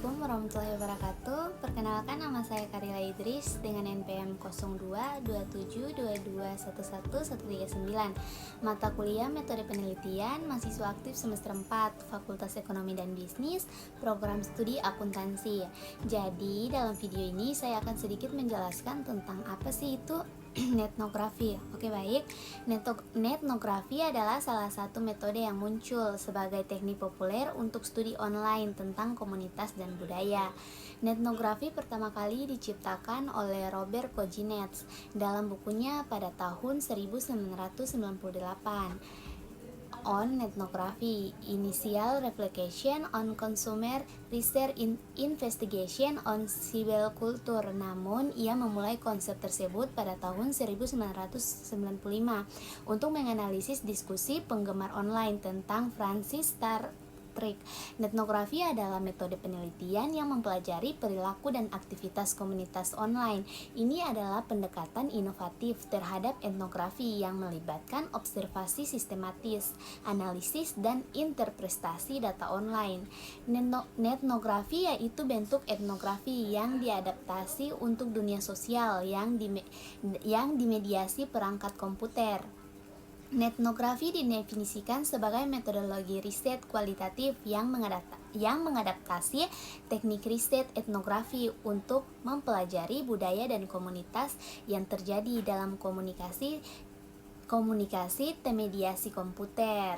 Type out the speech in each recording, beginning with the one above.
Assalamualaikum warahmatullahi wabarakatuh. Perkenalkan, nama saya Karila Idris dengan NPM 022722111139. Mata kuliah Metode Penelitian, mahasiswa aktif semester 4, Fakultas Ekonomi dan Bisnis, program studi akuntansi. Jadi, dalam video ini saya akan sedikit menjelaskan tentang apa sih itu etnografi. Oke, baik. Etnografi adalah salah satu metode yang muncul sebagai teknik populer untuk studi online tentang komunitas dan budaya. Etnografi pertama kali diciptakan oleh Robert Kozinets dalam bukunya pada tahun 1998. On Ethnography, Initial Reflection on Consumer Research Investigation on Civil Culture. Namun, ia memulai konsep tersebut pada tahun 1995 untuk menganalisis diskusi penggemar online tentang Francis Star Trek. Etnografi adalah metode penelitian yang mempelajari perilaku dan aktivitas komunitas online. Ini adalah pendekatan inovatif terhadap etnografi yang melibatkan observasi sistematis, analisis, dan interpretasi data online. Etnografi yaitu bentuk etnografi yang diadaptasi untuk dunia sosial yang dimediasi perangkat komputer. Etnografi didefinisikan sebagai metodologi riset kualitatif yang mengadaptasi teknik riset etnografi untuk mempelajari budaya dan komunitas yang terjadi dalam komunikasi temediasi komputer.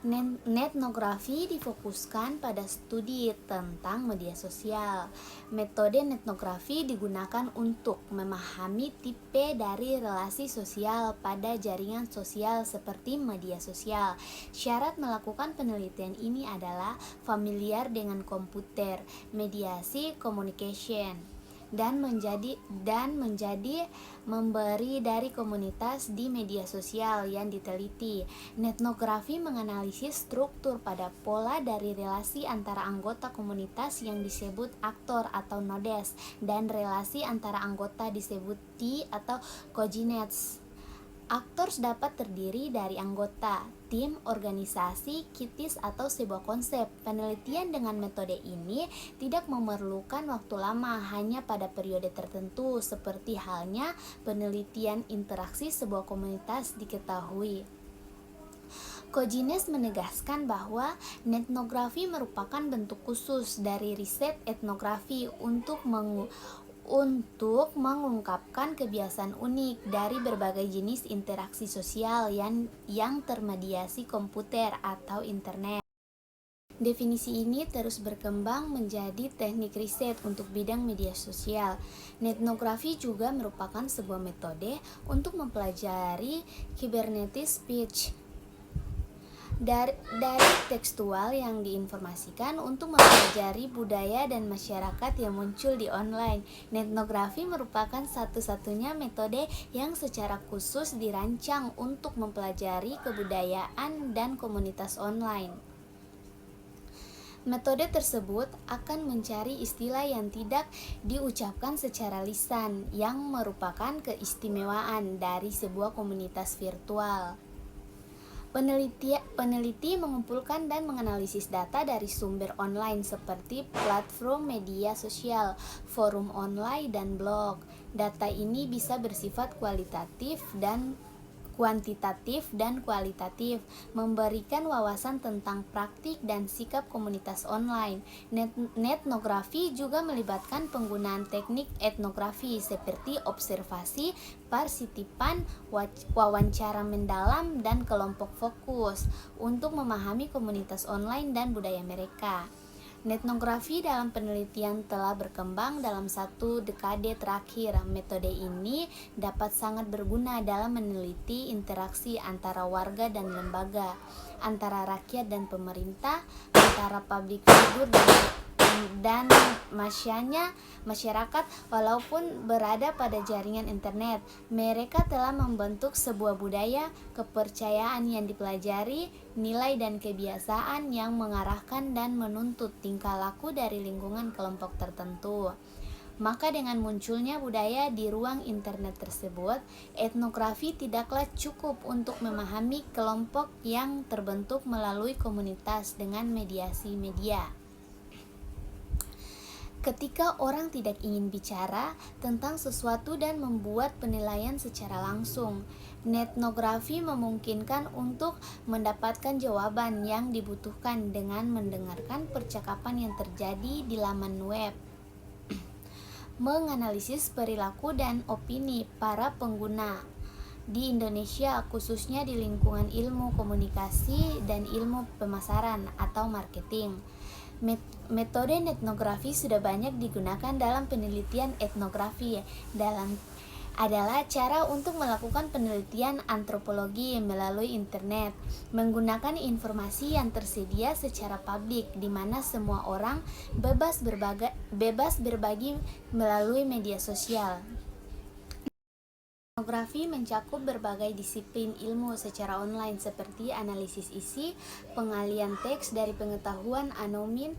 Etnografi difokuskan pada studi tentang media sosial. Metode etnografi digunakan untuk memahami tipe dari relasi sosial pada jaringan sosial seperti media sosial. Syarat melakukan penelitian ini adalah familiar dengan komputer, mediasi communication, dan menjadi memberi dari komunitas di media sosial yang diteliti. Etnografi menganalisis struktur pada pola dari relasi antara anggota komunitas yang disebut aktor atau nodes dan relasi antara anggota disebut T atau cognizants. Aktor dapat terdiri dari anggota, tim, organisasi, kitis, atau sebuah konsep. Penelitian dengan metode ini tidak memerlukan waktu lama, hanya pada periode tertentu, seperti halnya penelitian interaksi sebuah komunitas diketahui. Kozinets menegaskan bahwa etnografi merupakan bentuk khusus dari riset etnografi untuk mengungkapkan kebiasaan unik dari berbagai jenis interaksi sosial yang termediasi komputer atau internet. Definisi ini terus berkembang menjadi teknik riset untuk bidang media sosial. Etnografi juga merupakan sebuah metode untuk mempelajari cybernetic speech dari tekstual yang diinformasikan untuk mempelajari budaya dan masyarakat yang muncul di online. Etnografi merupakan satu-satunya metode yang secara khusus dirancang untuk mempelajari kebudayaan dan komunitas online. Metode tersebut akan mencari istilah yang tidak diucapkan secara lisan, yang merupakan keistimewaan dari sebuah komunitas virtual. Peneliti mengumpulkan dan menganalisis data dari sumber online seperti platform media sosial, forum online, dan blog. Data ini bisa bersifat kuantitatif dan kualitatif, memberikan wawasan tentang praktik dan sikap komunitas online. Etnografi juga melibatkan penggunaan teknik etnografi seperti observasi, partisipan, wawancara mendalam, dan kelompok fokus untuk memahami komunitas online dan budaya mereka. Etnografi dalam penelitian telah berkembang dalam 1 dekade terakhir. Metode ini dapat sangat berguna dalam meneliti interaksi antara warga dan lembaga, antara rakyat dan pemerintah, antara publik figur dan masyarakat. Walaupun berada pada jaringan internet, mereka telah membentuk sebuah budaya, kepercayaan yang dipelajari, nilai dan kebiasaan yang mengarahkan dan menuntut tingkah laku dari lingkungan kelompok tertentu. Maka dengan munculnya budaya di ruang internet tersebut, etnografi tidaklah cukup untuk memahami kelompok yang terbentuk melalui komunitas dengan mediasi media. Ketika orang tidak ingin bicara tentang sesuatu dan membuat penilaian secara langsung, etnografi memungkinkan untuk mendapatkan jawaban yang dibutuhkan dengan mendengarkan percakapan yang terjadi di laman web, menganalisis perilaku dan opini para pengguna. Di Indonesia, khususnya di lingkungan ilmu komunikasi dan ilmu pemasaran atau marketing, metode etnografi sudah banyak digunakan dalam penelitian etnografi. Adalah cara untuk melakukan penelitian antropologi melalui internet, menggunakan informasi yang tersedia secara publik, di mana semua orang bebas berbagi melalui media sosial. Etnografi mencakup berbagai disiplin ilmu secara online seperti analisis isi, pengalian teks dari pengetahuan anonim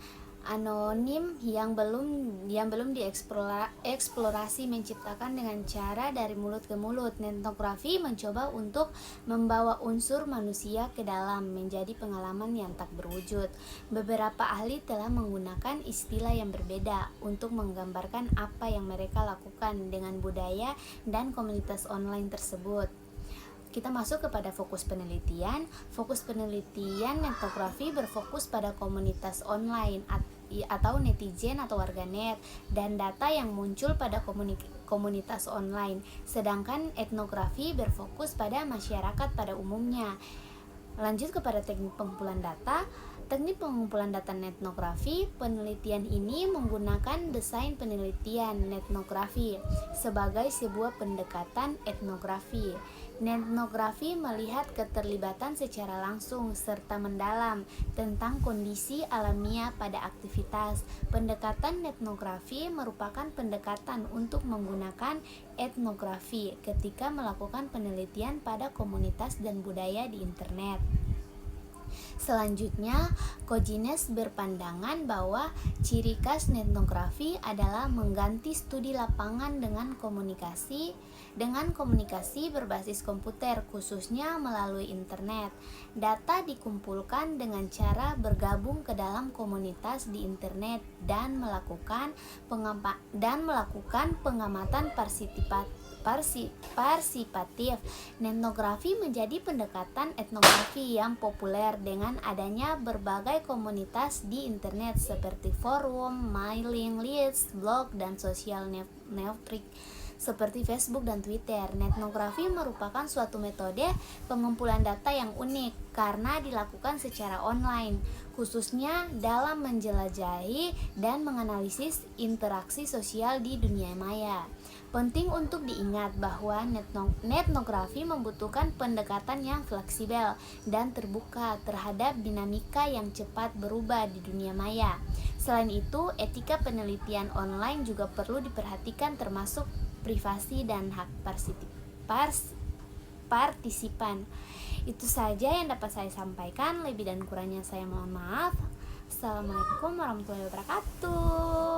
yang belum dieksplorasi menciptakan dengan cara dari mulut ke mulut. Etnografi mencoba untuk membawa unsur manusia ke dalam menjadi pengalaman yang tak berwujud. Beberapa ahli telah menggunakan istilah yang berbeda untuk menggambarkan apa yang mereka lakukan dengan budaya dan komunitas online tersebut. Kita masuk kepada fokus penelitian. Fokus penelitian etnografi berfokus pada komunitas online atau netizen atau warganet dan data yang muncul pada komunitas online. Sedangkan etnografi berfokus pada masyarakat pada umumnya. Lanjut kepada teknik pengumpulan data. Teknik pengumpulan data etnografi, penelitian ini menggunakan desain penelitian etnografi sebagai sebuah pendekatan etnografi. Etnografi melihat keterlibatan secara langsung serta mendalam tentang kondisi alamiah pada aktivitas. Pendekatan etnografi merupakan pendekatan untuk menggunakan etnografi ketika melakukan penelitian pada komunitas dan budaya di internet. Selanjutnya, Kojines berpandangan bahwa ciri khas etnografi adalah mengganti studi lapangan dengan komunikasi berbasis komputer, khususnya melalui internet. Data dikumpulkan dengan cara bergabung ke dalam komunitas di internet dan melakukan pengamatan partisipatif. Etnografi menjadi pendekatan etnografi yang populer dengan adanya berbagai komunitas di internet seperti forum, mailing list, blog, dan sosial network seperti Facebook dan Twitter. Etnografi merupakan suatu metode pengumpulan data yang unik karena dilakukan secara online, khususnya dalam menjelajahi dan menganalisis interaksi sosial di dunia maya. Penting untuk diingat bahwa etnografi membutuhkan pendekatan yang fleksibel dan terbuka terhadap dinamika yang cepat berubah di dunia maya. Selain itu, etika penelitian online juga perlu diperhatikan, termasuk privasi dan hak partisipan. Itu saja yang dapat saya sampaikan. Lebih dan kurangnya saya mohon maaf. Assalamualaikum warahmatullahi wabarakatuh.